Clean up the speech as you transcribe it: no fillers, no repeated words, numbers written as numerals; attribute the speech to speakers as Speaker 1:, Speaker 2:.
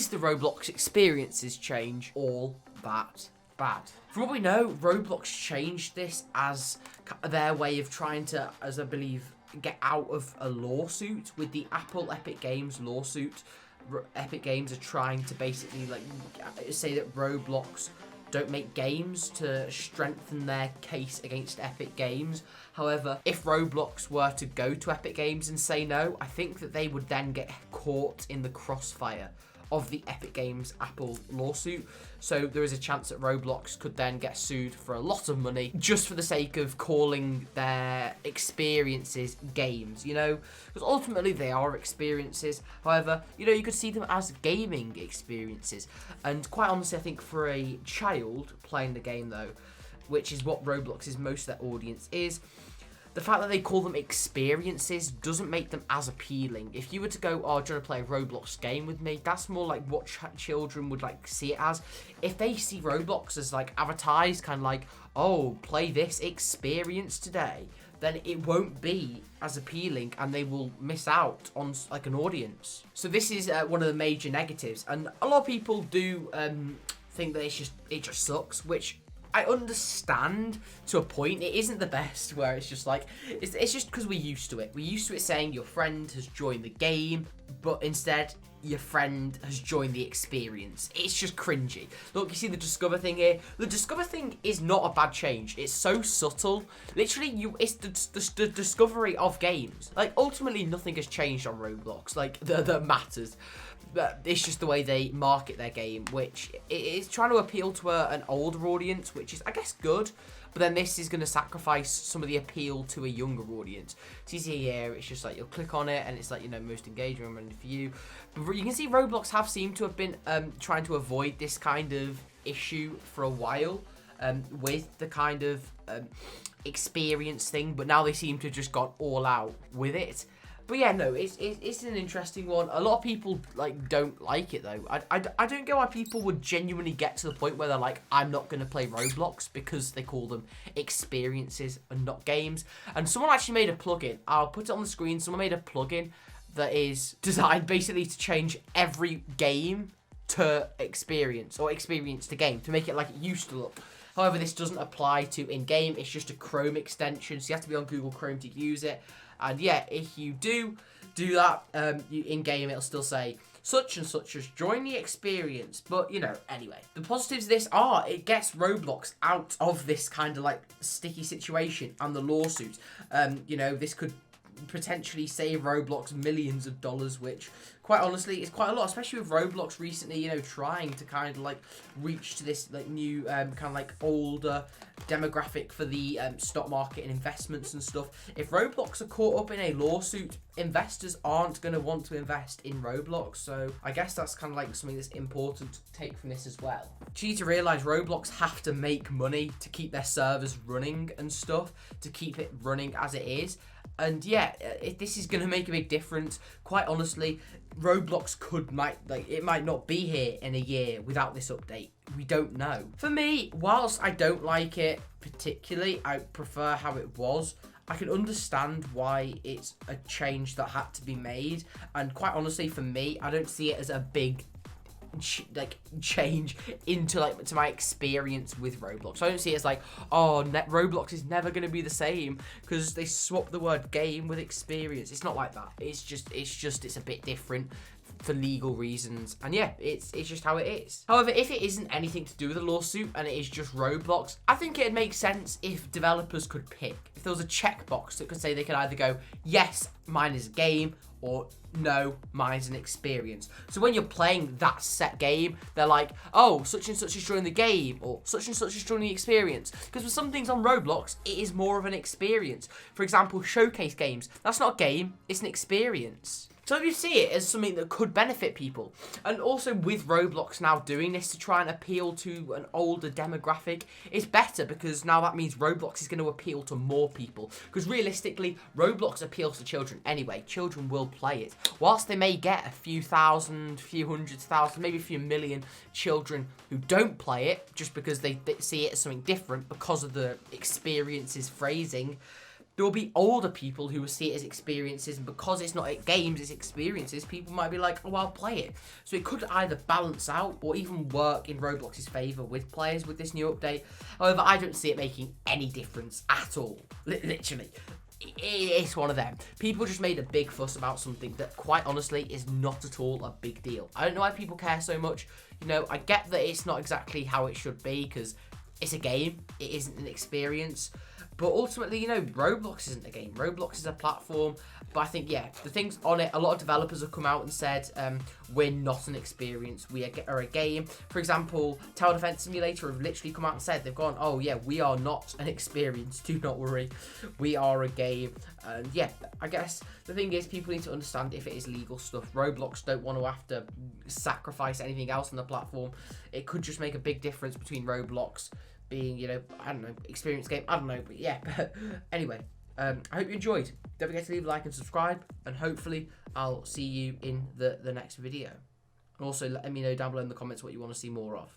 Speaker 1: is the Roblox experiences change all that bad? From what we know, Roblox changed this as their way of trying to, as I believe, get out of a lawsuit with the Apple Epic Games lawsuit. Epic Games are trying to basically like say that Roblox don't make games to strengthen their case against Epic Games. However, if Roblox were to go to Epic Games and say no, I think that they would then get caught in the crossfire of the Epic Games Apple lawsuit. So there is a chance that Roblox could then get sued for a lot of money just for the sake of calling their experiences games, you know? Because ultimately they are experiences. However, you know, you could see them as gaming experiences. And quite honestly, I think for a child playing the game though, which is what Roblox's most of their audience is, the fact that they call them experiences doesn't make them as appealing. If you were to go, oh, do you want to play a Roblox game with me? That's more like what children would like see it as. If they see Roblox as like advertised, kind of like, oh, play this experience today, then it won't be as appealing and they will miss out on like an audience. So this is one of the major negatives. And a lot of people do think that it just sucks, which I understand to a point. It isn't the best where it's just like, it's just because we're used to it. We're used to it saying your friend has joined the game, but instead your friend has joined the experience. It's just cringy. Look, you see the Discover thing here? The Discover thing is not a bad change. It's so subtle. Literally, it's the discovery of games. Like, ultimately, nothing has changed on Roblox, like, that matters. But it's just the way they market their game, which is trying to appeal to an older audience, which is, I guess, good. But then this is going to sacrifice some of the appeal to a younger audience. So you see here, it's just like you'll click on it and it's like, you know, most engaging and for you. But you can see Roblox have seemed to have been trying to avoid this kind of issue for a while with the kind of experience thing. But now they seem to have just gone all out with it. But yeah, no, it's an interesting one. A lot of people like don't like it though. I don't get why people would genuinely get to the point where they're like, I'm not going to play Roblox because they call them experiences and not games. And someone actually made a plugin. I'll put it on the screen. Someone made a plugin that is designed basically to change every game to experience or experience to game to make it like it used to look. However, this doesn't apply to in-game. It's just a Chrome extension, so you have to be on Google Chrome to use it. And yeah, if you do that, in-game, it'll still say, such and such has joined the experience. But, you know, anyway. The positives of this are, it gets Roblox out of this kind of, like, sticky situation and the lawsuit. You know, this could potentially save Roblox millions of dollars, which quite honestly is quite a lot, especially with Roblox recently, you know, trying to kind of like reach to this like new kind of like older demographic for the stock market and investments and stuff. If Roblox are caught up in a lawsuit, investors aren't going to want to invest in Roblox. So I guess that's kind of like something that's important to take from this as well. You need to realize Roblox have to make money to keep their servers running and stuff, to keep it running as it is. And yeah, this is going to make a big difference. Quite honestly, Roblox it might not be here in a year without this update. We don't know. For me, whilst I don't like it particularly, I prefer how it was. I can understand why it's a change that had to be made. And quite honestly, for me, I don't see it as a big change to my experience with Roblox. I don't see it as like, oh, Roblox is never going to be the same because they swapped the word game with experience. It's not like that. It's a bit different for legal reasons, and yeah, it's just how it is. However, if it isn't anything to do with a lawsuit and it is just Roblox, I think it'd make sense if developers could pick. If there was a checkbox that could say they could either go, yes, mine is a game, or no, mine's an experience. So when you're playing that set game, they're like, oh, such and such is joining the game, or such and such is joining the experience. Because with some things on Roblox, it is more of an experience. For example, showcase games. That's not a game, it's an experience. So you see it as something that could benefit people. And also with Roblox now doing this to try and appeal to an older demographic, it's better because now that means Roblox is going to appeal to more people. Because realistically, Roblox appeals to children anyway. Children will play it. Whilst they may get a few thousand, few hundreds thousand, maybe a few million children who don't play it just because they see it as something different because of the experiences phrasing, there will be older people who will see it as experiences, and because it's not games, it's experiences, people might be like, oh, I'll play it. So it could either balance out or even work in Roblox's favour with players with this new update. However, I don't see it making any difference at all. Literally. It's one of them. People just made a big fuss about something that, quite honestly, is not at all a big deal. I don't know why people care so much. You know, I get that it's not exactly how it should be because it's a game. It isn't an experience. But ultimately, you know, Roblox isn't a game. Roblox is a platform. But I think, yeah, the things on it, a lot of developers have come out and said, we're not an experience, we are a game. For example, Tower Defense Simulator have literally come out and said, they've gone, oh yeah, we are not an experience, do not worry, we are a game. And yeah, I guess the thing is, people need to understand if it is legal stuff. Roblox don't want to have to sacrifice anything else on the platform. It could just make a big difference between Roblox being, you know, I don't know, experience game, I don't know, but yeah. Anyway, I hope you enjoyed. Don't forget to leave a like and subscribe, and hopefully I'll see you in the next video. And also let me know down below in the comments what you want to see more of.